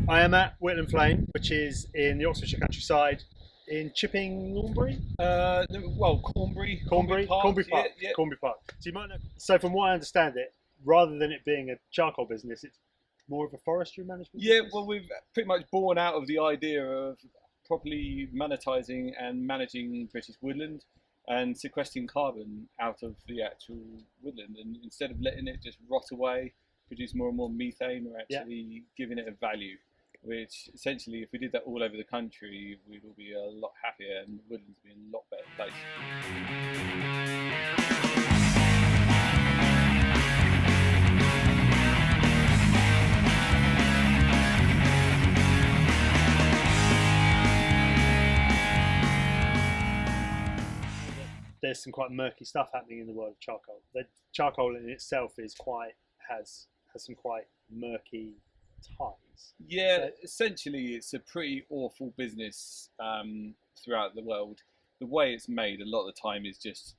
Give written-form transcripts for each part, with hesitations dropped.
I am at Whittle and Flame, which is in the Oxfordshire countryside, in Chipping-Norbury, Well, Cornbury Park. Cornbury Park, Yeah, yeah. Cornbury Park. So you might know. So from what I understand, it rather than it being a charcoal business, it's more of a forestry management Yeah, business. well, we've pretty much born out of the idea of properly monetising and managing British woodland and sequestering carbon out of the actual woodland. And instead of letting it just rot away, produce more and more methane, we're Yeah. actually giving it a value. Which essentially, if we did that all over the country, we'd all be a lot happier and the woodlands would be in a lot better place. There's some quite murky stuff happening in the world of charcoal. The charcoal in itself is quite has some quite murky ties. Yeah, So, essentially, it's a pretty awful business throughout the world. The way it's made, a lot of the time, is just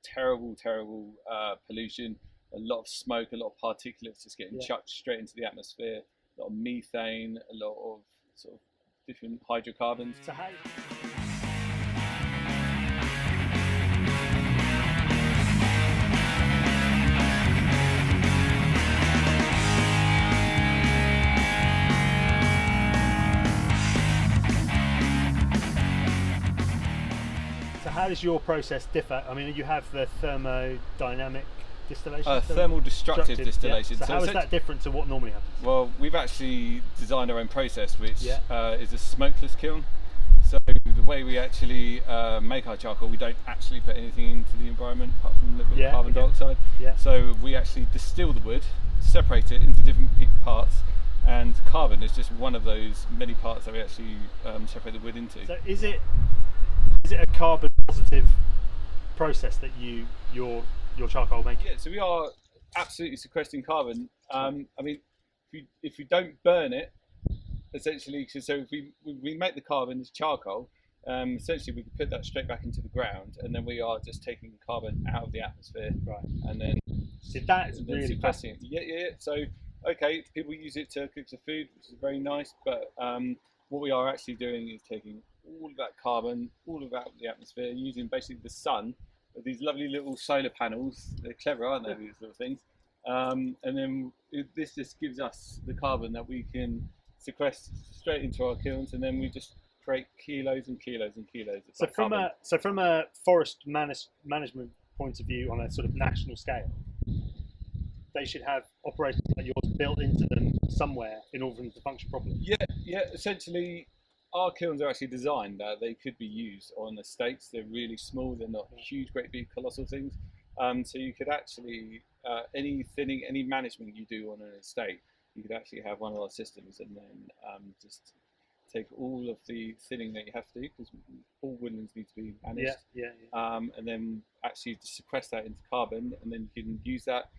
terrible, terrible pollution. A lot of smoke, a lot of particulates just getting yeah. chucked straight into the atmosphere. A lot of methane, a lot of sort of different hydrocarbons. So how So how does your process differ? I mean, you have the thermodynamic distillation, Thermal destructive distillation. Yeah. So how is that different to what normally happens? Well, we've actually designed our own process, which Yeah. is a smokeless kiln. So the way we actually make our charcoal, we don't actually put anything into the environment apart from a little bit of carbon dioxide. Yeah. So we actually distill the wood, separate it into different parts, and carbon is just one of those many parts that we actually separate the wood into. So is it a carbon positive process that your charcoal making? Yeah, so we are absolutely sequestering carbon. I mean, if you don't burn it, essentially, so if we make the carbon as charcoal, essentially we can put that straight back into the ground, and then we are just taking carbon out of the atmosphere, Right. and then So that is really sequestering it. fascinating. Yeah. So okay, people use it to cook the food, which is very nice, but what we are actually doing is taking all of that carbon, all of that the atmosphere, using basically the sun, these lovely little solar panels. They're clever, aren't they? These little things. And then this just gives us the carbon that we can sequester straight into our kilns, and then we just create kilos and kilos and kilos of that carbon. From a forest management point of view, on a sort of national scale, they should have operations like yours built into them somewhere in order for them to function properly. Yeah. Essentially, our kilns are actually designed that they could be used on estates. They're really small. They're not huge, great big, colossal things. So you could actually any thinning, any management you do on an estate, you could actually have one of our systems, and then just take all of the thinning that you have to do, because all woodlands need to be managed. Yeah. And then actually just sequester that into carbon, and then you can use that.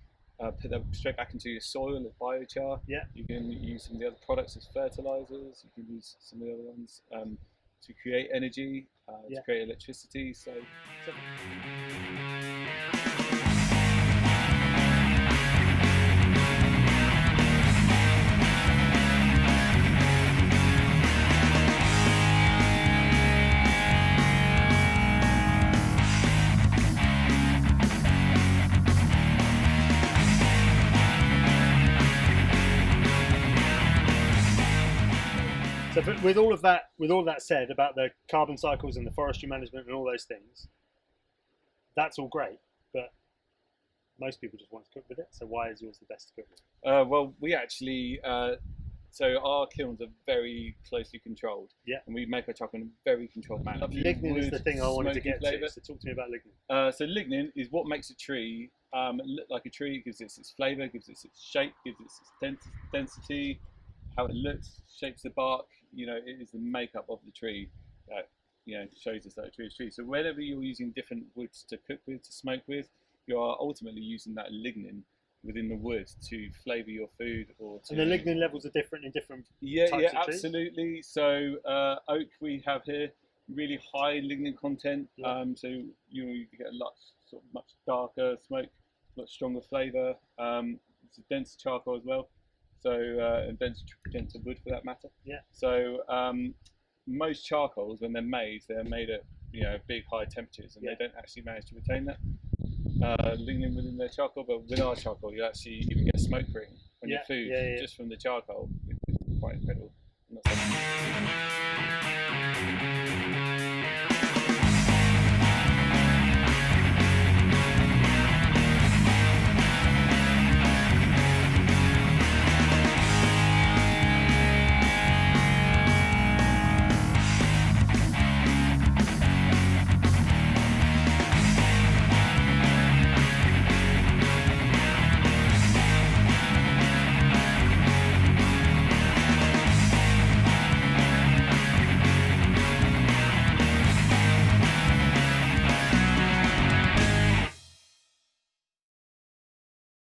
Put that straight back into your soil as biochar. Yeah. You can use some of the other products as fertilizers. You can use some of the other ones to create energy, to create electricity. So but with all of that said about the carbon cycles and the forestry management and all those things, that's all great, but most people just want to cook with it. So why is yours the best to cook with? well, we actually so our kilns are very closely controlled. Yeah. And we make our chocolate in a very controlled manner. Lignin is the thing I wanted to get to. So talk to me about lignin. So lignin is what makes a tree look like a tree. It gives it its flavour, gives it its shape, gives it its density, how it looks, shapes the bark. You know, it is the makeup of the tree that, you know, shows us that a tree is a tree. So whenever you're using different woods to cook with, to smoke with, you are ultimately using that lignin within the wood to flavour your food, or to... And the lignin levels are different in different types Yeah, of trees? absolutely. So oak we have here, really high lignin content. Yeah. So you get a lot sort of much darker smoke, a lot stronger flavour. It's a dense charcoal as well. So and denser wood for that matter. Yeah. So most charcoals, when they're made at big high temperatures, and Yeah. they don't actually manage to retain that lignin within their charcoal. But with our charcoal, you actually even get smoke ring on your food just from the charcoal. It's quite incredible.